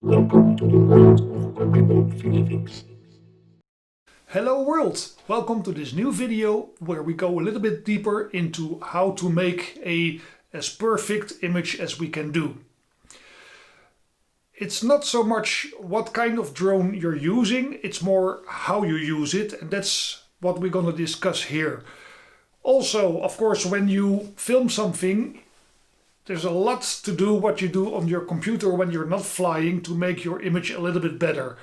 Welcome to the world of Oyibo FCPX. Hello world! Welcome to this new video where we go a little bit deeper into how to make as perfect image as we can do. It's not so much what kind of drone you're using, it's more how you use it, and that's what we're going to discuss here. Also, of course, when you film something, there's a lot to do what you do on your computer when you're not flying to make your image a little bit better.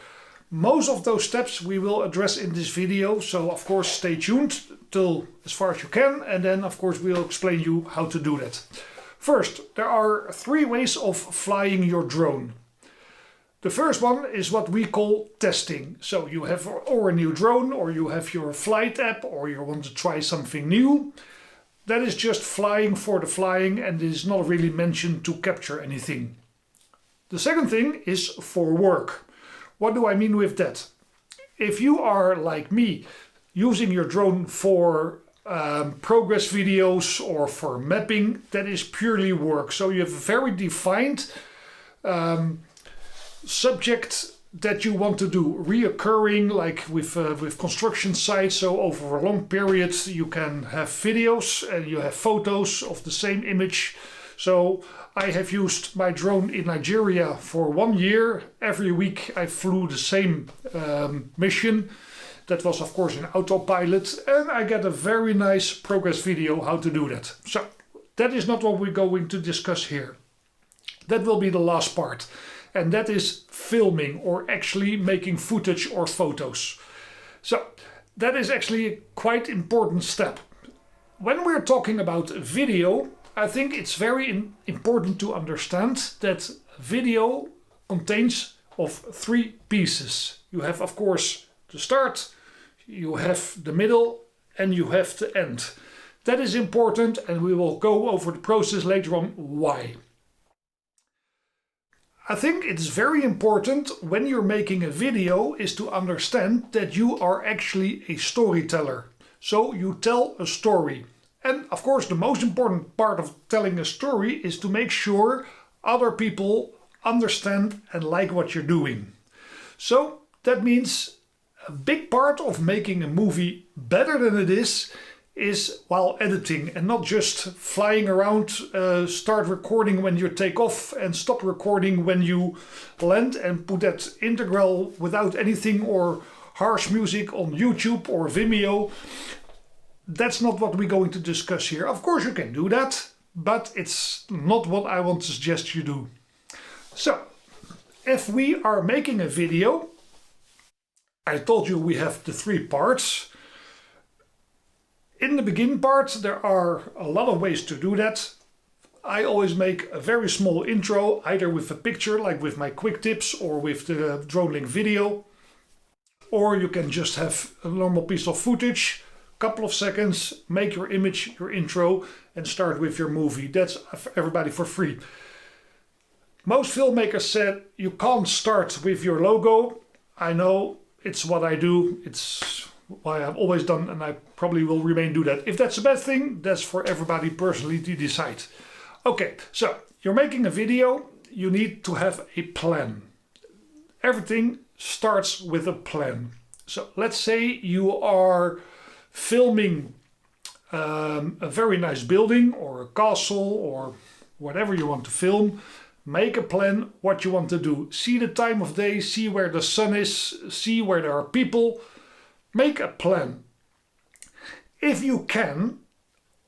Most of those steps we will address in this video, so of course stay tuned till as far as you can, and then of course we'll explain you how to do that. First, there are 3 ways of flying your drone. The first one is what we call testing. So you have or a new drone, or you have your flight app, or you want to try something new. That is just flying for the flying and is not really mentioned to capture anything. The second thing is for work. What do I mean with that? If you are like me, using your drone for progress videos or for mapping, that is purely work. So you have a very defined subject that you want to do, reoccurring, like with construction sites. So over a long period you can have videos and you have photos of the same image. So I have used my drone in Nigeria for 1 year. Every week I flew the same mission. That was of course in autopilot, and I get a very nice progress video how to do that. So that is not what we're going to discuss here. That will be the last part. And that is filming, or actually making footage or photos. So that is actually a quite important step. When we're talking about video, I think it's very important to understand that video contains of 3 pieces. You have of course the start, you have the middle, and you have the end. That is important, and we will go over the process later on why. I think it's very important when you're making a video is to understand that you are actually a storyteller. So you tell a story. And of course the most important part of telling a story is to make sure other people understand and like what you're doing. So that means a big part of making a movie better than it is while editing, and not just flying around, start recording when you take off and stop recording when you land, and put that integral without anything or harsh music on YouTube or Vimeo. That's not what we're going to discuss here. Of course you can do that, but it's not what I want to suggest you do. So, if we are making a video, I told you we have the 3 parts. In the beginning part, there are a lot of ways to do that. I always make a very small intro, either with a picture, like with my quick tips, or with the drone link video. Or you can just have a normal piece of footage, couple of seconds, make your image, your intro, and start with your movie. That's for everybody for free. Most filmmakers said you can't start with your logo. I know, it's what I do. It's why I've always done, and I probably will remain do that. If that's a bad thing, that's for everybody personally to decide. Okay, so you're making a video, you need to have a plan. Everything starts with a plan. So let's say you are filming a very nice building or a castle or whatever you want to film. Make a plan what you want to do. See the time of day, see where the sun is, see where there are people. Make a plan. If you can,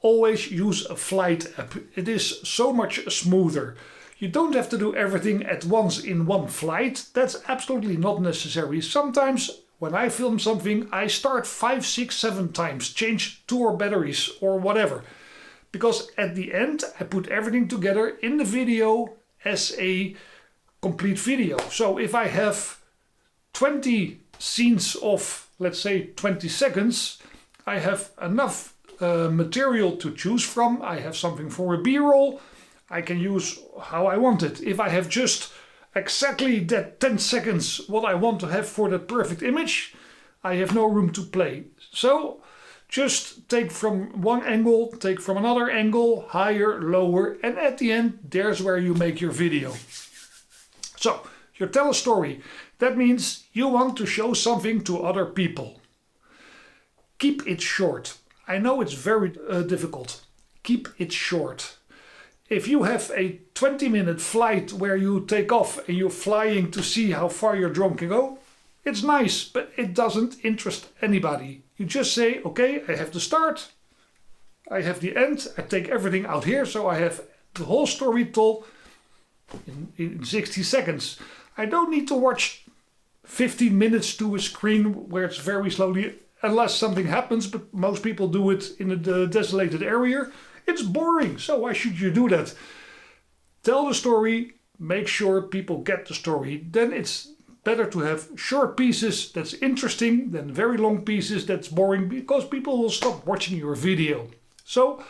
always use a flight app. It is so much smoother. You don't have to do everything at once in one flight. That's absolutely not necessary. Sometimes when I film something, I start 5, 6, 7 times, change 2 or batteries or whatever. Because at the end, I put everything together in the video as a complete video. So if I have 20 scenes of, let's say, 20 seconds, I have enough material to choose from. I have something for a B-roll. I can use how I want it. If I have just exactly that 10 seconds what I want to have for that perfect image, I have no room to play. So just take from one angle, take from another angle, higher, lower, and at the end, there's where you make your video. So You tell a story. That means you want to show something to other people. Keep it short. I know it's very difficult. Keep it short. If you have a 20-minute flight where you take off and you're flying to see how far your drone can go, it's nice, but it doesn't interest anybody. You just say, okay, I have the start, I have the end, I take everything out here, so I have the whole story told in 60 seconds. I don't need to watch 15 minutes to a screen where it's very slowly, unless something happens, but most people do it in a desolated area. It's boring, so why should you do that? Tell the story, make sure people get the story. Then it's better to have short pieces that's interesting than very long pieces that's boring, because people will stop watching your video. So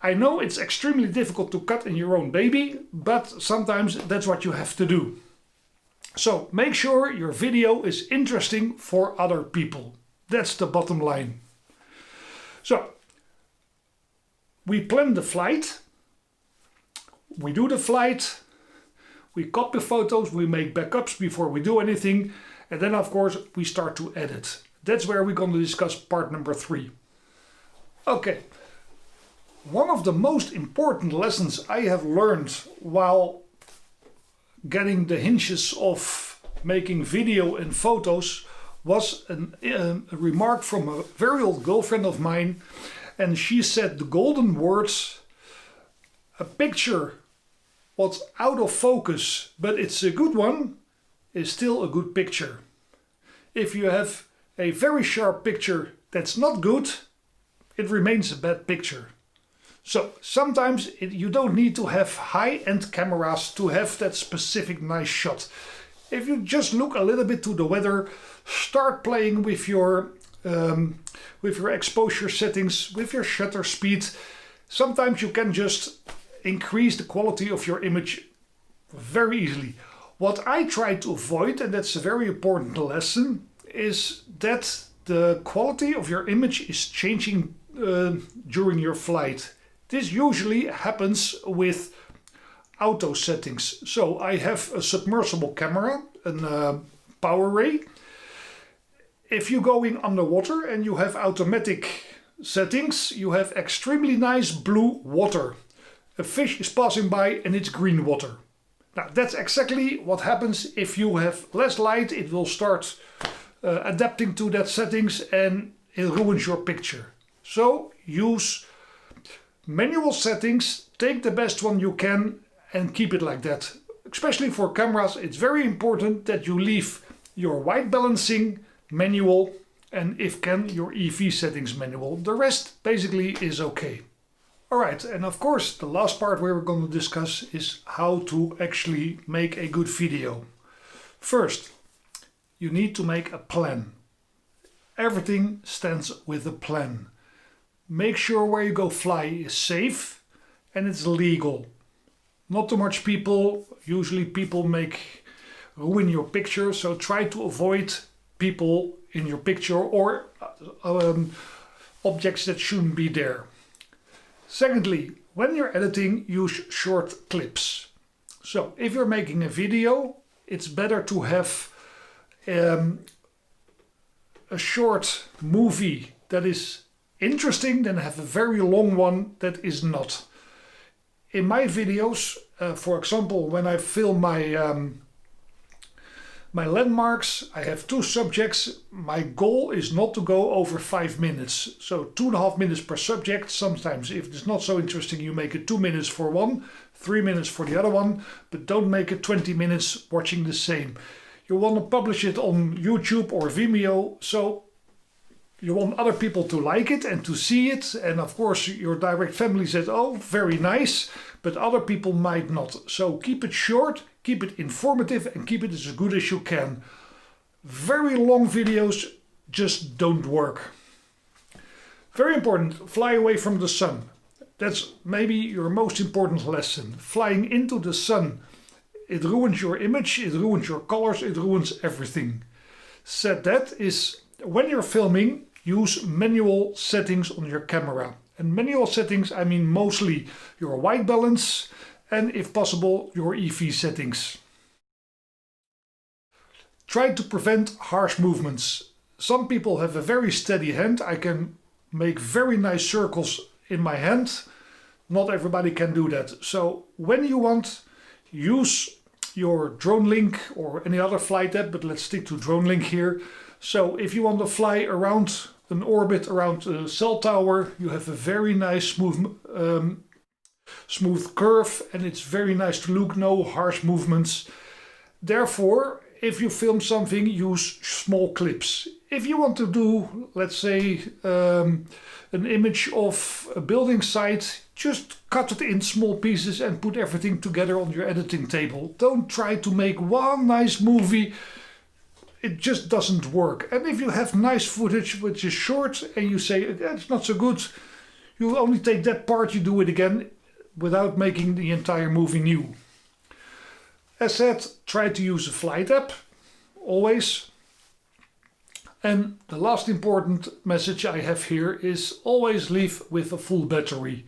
I know it's extremely difficult to cut in your own baby, but sometimes that's what you have to do. So make sure your video is interesting for other people. That's the bottom line. So we plan the flight, we do the flight, we copy photos, we make backups before we do anything, and then of course we start to edit. That's where we're going to discuss part number 3. Okay, one of the most important lessons I have learned while getting the hinges of making video and photos was a remark from a very old girlfriend of mine. And she said the golden words: a picture what's out of focus, but it's a good one, is still a good picture. If you have a very sharp picture that's not good, it remains a bad picture. So sometimes you don't need to have high-end cameras to have that specific nice shot. If you just look a little bit to the weather, start playing with your exposure settings, with your shutter speed. Sometimes you can just increase the quality of your image very easily. What I try to avoid, and that's a very important lesson, is that the quality of your image is changing during your flight. This usually happens with auto settings. So I have a submersible camera, a power ray. If you're going underwater and you have automatic settings, you have extremely nice blue water. A fish is passing by and it's green water. Now that's exactly what happens if you have less light. It will start adapting to that settings and it ruins your picture. So use manual settings, take the best one you can and keep it like that. Especially for cameras, it's very important that you leave your white balancing manual, and if can, your EV settings manual. The rest basically is okay. Alright, and of course the last part where we're going to discuss is how to actually make a good video. First, you need to make a plan. Everything stands with a plan. Make sure where you go fly is safe and it's legal. Not too much people, usually people ruin your picture, so try to avoid people in your picture or objects that shouldn't be there. Secondly, when you're editing, use short clips. So if you're making a video, it's better to have a short movie that is interesting than have a very long one that is not. In my videos, for example, when I film my landmarks, I have 2 subjects. My goal is not to go over 5 minutes. So 2.5 minutes per subject. Sometimes if it's not so interesting, you make it 2 minutes for one, 3 minutes for the other one, but don't make it 20 minutes watching the same. You want to publish it on YouTube or Vimeo, so you want other people to like it and to see it. And of course your direct family says, oh, very nice, but other people might not. So keep it short, keep it informative and keep it as good as you can. Very long videos just don't work. Very important, fly away from the sun. That's maybe your most important lesson. Flying into the sun, it ruins your image, it ruins your colors, it ruins everything. Said that is, when you're filming, use manual settings on your camera. And manual settings, I mean mostly your white balance and if possible your EV settings. Try to prevent harsh movements. Some people have a very steady hand. I can make very nice circles in my hand. Not everybody can do that. So when you want, use your DroneLink or any other flight app, but let's stick to DroneLink here. So if you want to fly around an orbit around a cell tower, you have a very nice smooth curve, and it's very nice to look, no harsh movements. Therefore, if you film something, use small clips. If you want to do, let's say, an image of a building site, just cut it in small pieces and put everything together on your editing table. Don't try to make one nice movie. It just doesn't work. And if you have nice footage which is short and you say it's not so good, you only take that part, you do it again without making the entire movie new. As said, try to use a flight app, always. And the last important message I have here is always leave with a full battery.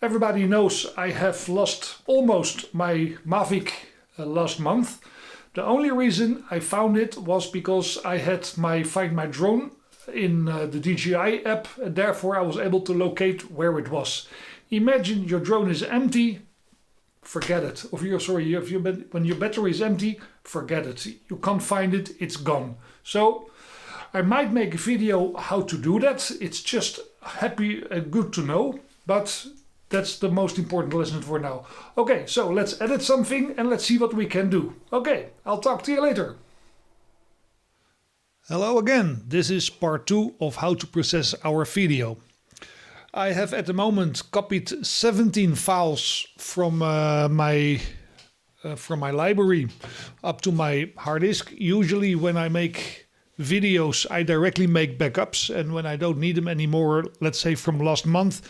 Everybody knows I have lost almost my Mavic last month. The only reason I found it was because I had my Find My Drone in the DJI app, and therefore I was able to locate where it was. Imagine your drone is empty, forget it. When your battery is empty, forget it. You can't find it, it's gone. So I might make a video how to do that. It's just good to know, but that's the most important lesson for now. Okay, so let's edit something and let's see what we can do. Okay, I'll talk to you later. Hello again. This is part 2 of how to process our video. I have at the moment copied 17 files from my library up to my hard disk. Usually when I make videos, I directly make backups, and when I don't need them anymore, let's say from last month,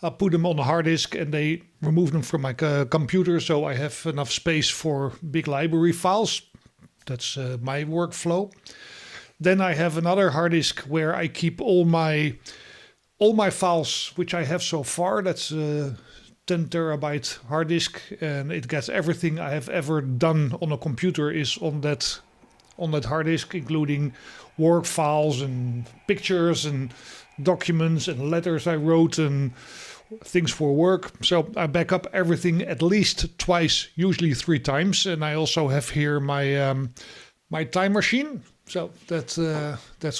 I put them on the hard disk and they remove them from my computer, so I have enough space for big library files. That's my workflow. Then I have another hard disk where I keep all my files which I have so far. That's a 10 terabyte hard disk, and it gets everything I have ever done on a computer is on that hard disk, including work files and pictures and documents and letters I wrote and things for work. So I back up everything at least twice, usually 3 times. And I also have here my time machine. So that's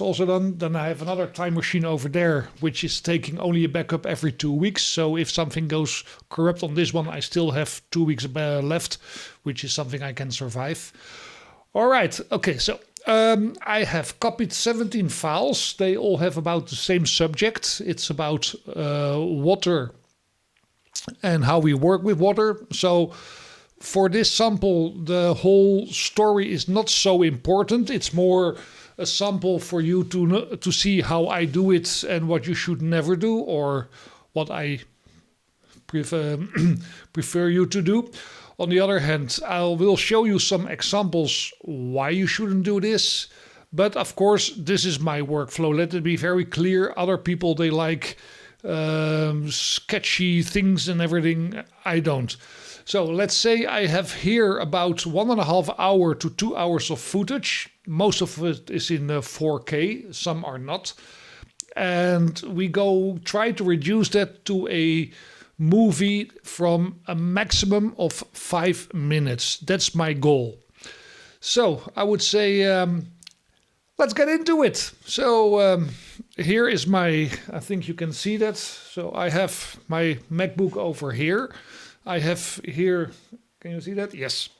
also done. Then I have another time machine over there, which is taking only a backup every 2 weeks. So if something goes corrupt on this one, I still have 2 weeks left, which is something I can survive. All right. Okay. So I have copied 17 files. They all have about the same subject. It's about water and how we work with water. So for this sample, the whole story is not so important. It's more a sample for you to see how I do it and what you should never do, or what I prefer you to do. On the other hand, I will show you some examples why you shouldn't do this. But of course, this is my workflow. Let it be very clear. Other people, they like sketchy things and everything. I don't. So let's say I have here about 1.5 hours to 2 hours of footage. Most of it is in 4K, some are not. And we try to reduce that to a movie from a maximum of 5 minutes. That's my goal. So I would say, let's get into it. So here is I think you can see that. So I have my MacBook over here. I have here, can you see that? Yes.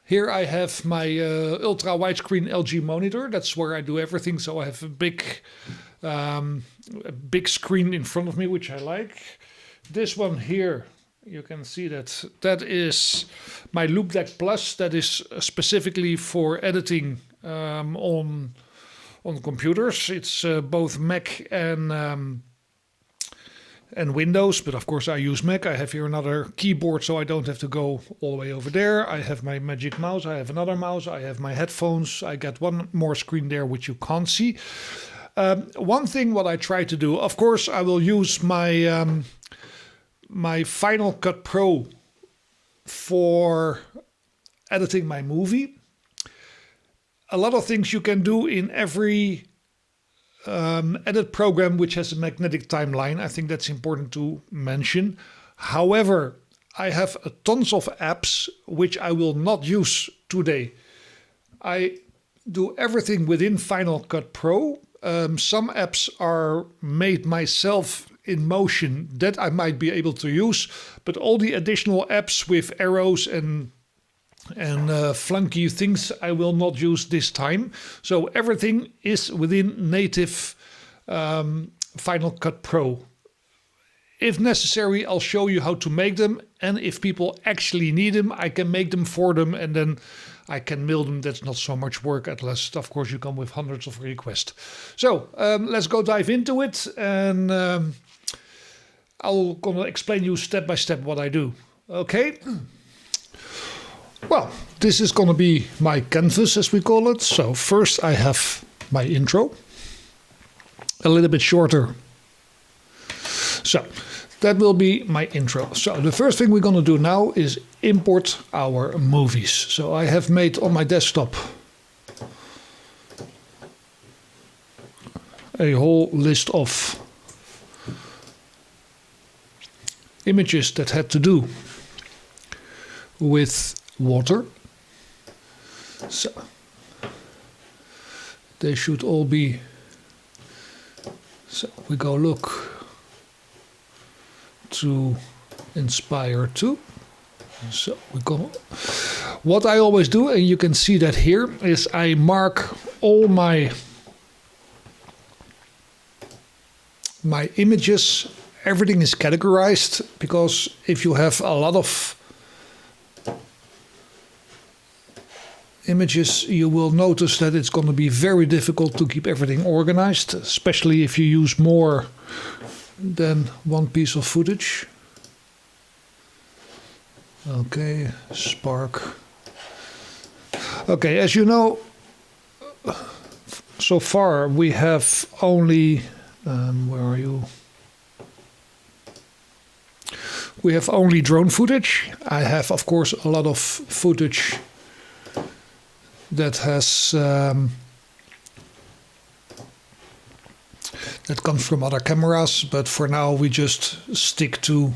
Here I have my ultra widescreen LG monitor. That's where I do everything. So I have a big screen in front of me, which I like. This one here, you can see that is my Loop Deck Plus. That is specifically for editing on computers. It's both Mac and Windows, but of course I use Mac. I have here another keyboard, so I don't have to go all the way over there. I have my Magic Mouse, I have another mouse, I have my headphones. I got one more screen there which you can't see. One thing what I try to do, of course I will use my my Final Cut Pro for editing my movie. a lot of things you can do in every edit program which has a magnetic timeline. I think that's important to mention. However, I have tons of apps which I will not use today. I do everything within Final Cut Pro. Some apps are made myself in Motion that I might be able to use, but all the additional apps with arrows and flunky things I will not use this time. So everything is within native Final Cut Pro. If necessary, I'll show you how to make them, and if people actually need them, I can make them for them, and then I can mail them. That's not so much work, unless, of course, you come with hundreds of requests. So let's go dive into it, and I'll gonna explain you step by step what I do. Okay? Well, this is gonna be my canvas, as we call it. So first I have my intro, a little bit shorter. So that will be my intro. So the first thing we're going to do now is import our movies. So I have made on my desktop a whole list of images that had to do with water. So they should all be. So we go look to Inspire 2. So we go. What I always do, and you can see that here, is I mark all my images. Everything is categorized, because if you have a lot of images, you will notice that it's going to be very difficult to keep everything organized, especially if you use more than one piece of footage. Okay, Spark. Okay, as you know, so far we have only, where are you? We have only drone footage. I have, of course, a lot of footage that has that comes from other cameras, but for now we just stick to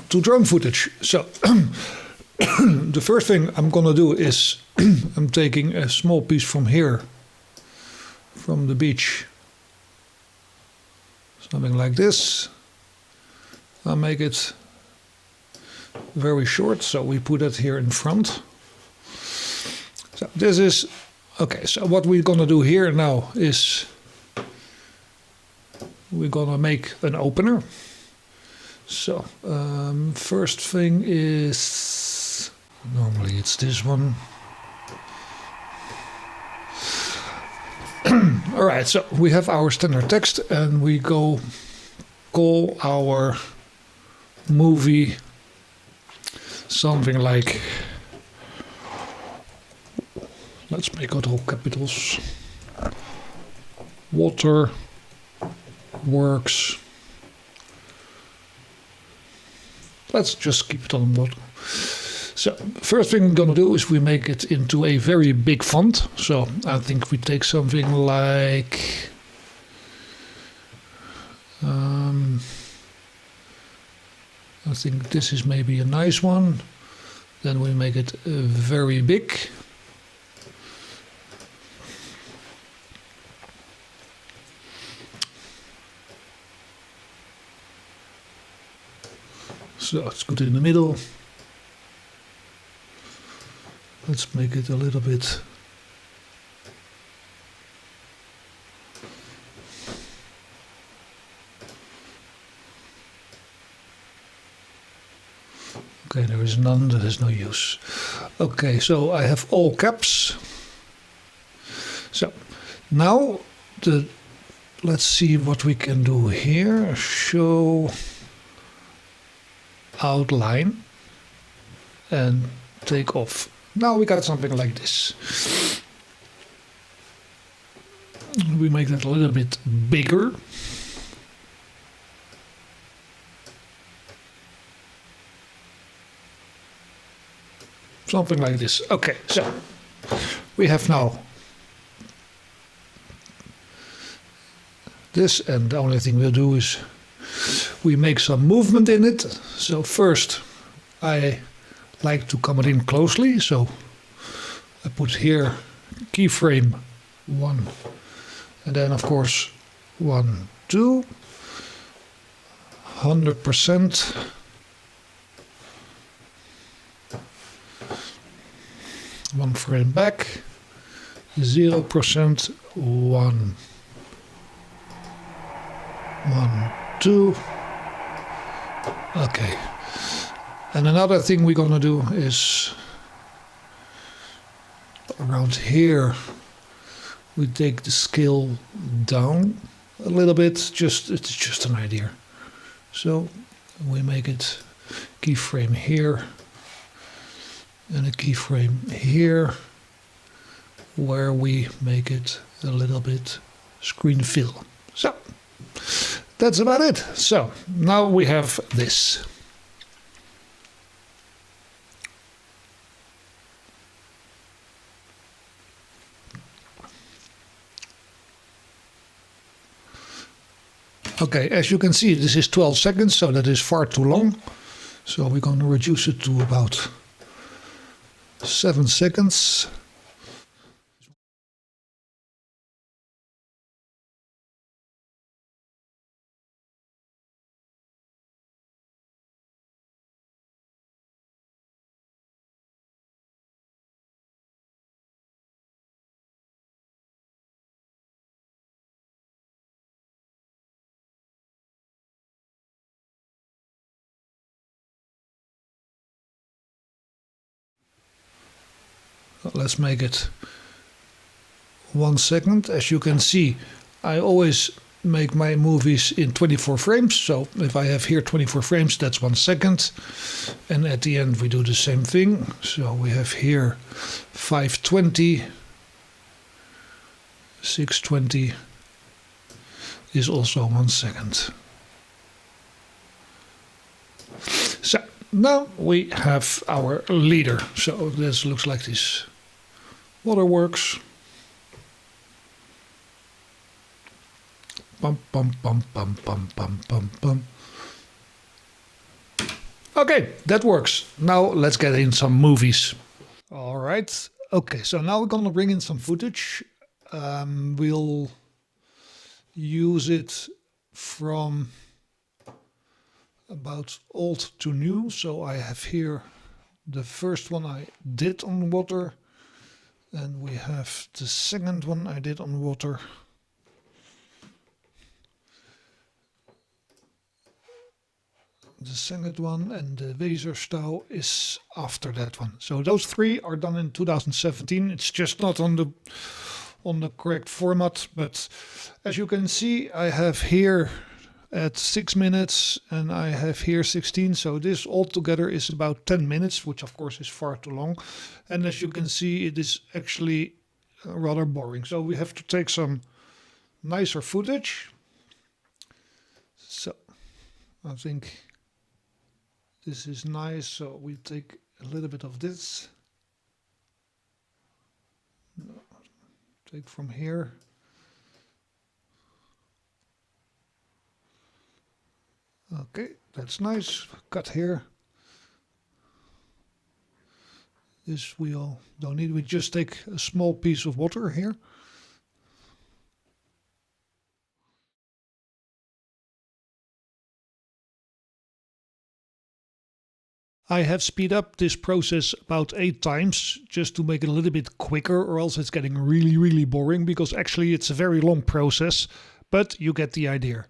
drone footage. So the first thing I'm gonna do is I'm taking a small piece from here, from the beach, something like this. I'll make it very short, so we put it here in front. So this is okay. So what we're gonna do here now is we're gonna make an opener. So first thing is, normally it's this one. All right, so we have our standard text, and we go call our movie something like, let's make it all capitals, Water Works. Let's just keep it on water. So first thing we're gonna do is we make it into a very big font. So I think we take something like I think this is maybe a nice one. Then we make it very big. So it's good in the middle. Let's make it a little bit. Okay, there is none, that is no use. Okay, so I have all caps. So now let's see what we can do here. Show outline and take off. Now we got something like this. We make that a little bit bigger. Something like this. Okay, so we have now this, and the only thing we'll do is we make some movement in it. So first I like to come in closely, so I put here keyframe 1, and then of course 1, 2, 100%. One frame back, 0%, 1, 1, 2. Okay. And another thing we're gonna do is around here we take the scale down a little bit. It's just an idea. So we make it keyframe here and a keyframe here, where we make it a little bit screen fill. So that's about it. So now we have this. Okay, as you can see, this is 12 seconds, so that is far too long. So we're going to reduce it to about 7 seconds. Let's make it 1 second. As you can see, I always make my movies in 24 frames. So if I have here 24 frames, that's 1 second. And at the end we do the same thing. So we have here 520, 620 is also 1 second. So now we have our leader. So this looks like this. Waterworks. Bum, bum, bum, bum, bum, bum, bum, bum. Okay, that works. Now let's get in some movies. All right. Okay, so now we're gonna bring in some footage. We'll use it from about old to new. So I have here the first one I did on water. And we have the second one I did on water. The second one, and the Weserstouw is after that one. So those 3 are done in 2017. It's just not on the correct format, but as you can see, I have here at 6 minutes and I have here 16. So this altogether is about 10 minutes, which of course is far too long. And as you can see, it is actually rather boring. So we have to take some nicer footage. So I think this is nice. So we take a little bit of this. Take from here. Okay, that's nice. Cut here. This we all don't need. We just take a small piece of water here. I have speed up this process about 8 times just to make it a little bit quicker, or else it's getting really, really boring, because actually it's a very long process, but you get the idea.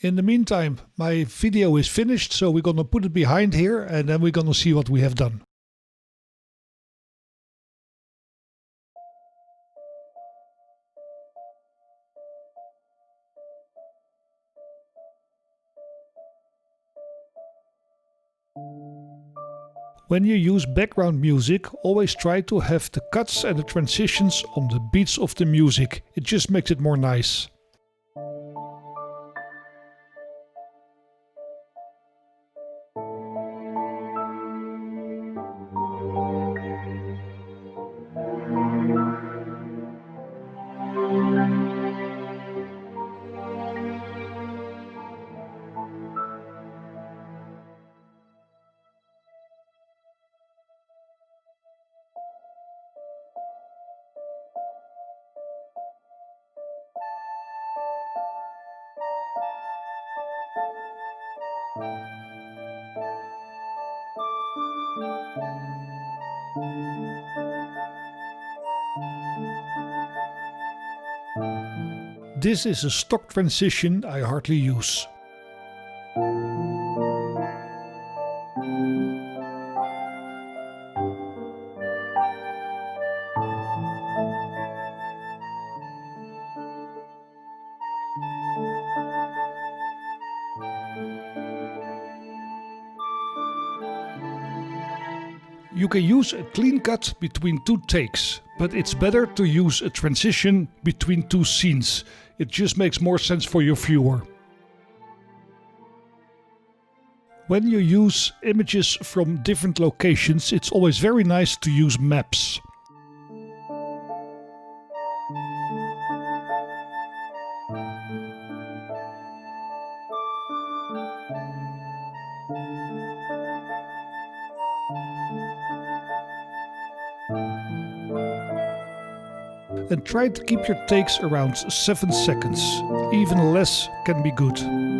In the meantime, my video is finished, so we're gonna put it behind here and then we're gonna see what we have done. When you use background music, always try to have the cuts and the transitions on the beats of the music. It just makes it more nice. This is a stock transition I hardly use. You can use a clean cut between two takes, but it's better to use a transition between two scenes. It just makes more sense for your viewer. When you use images from different locations, it's always very nice to use maps. And try to keep your takes around 7 seconds. Even less can be good.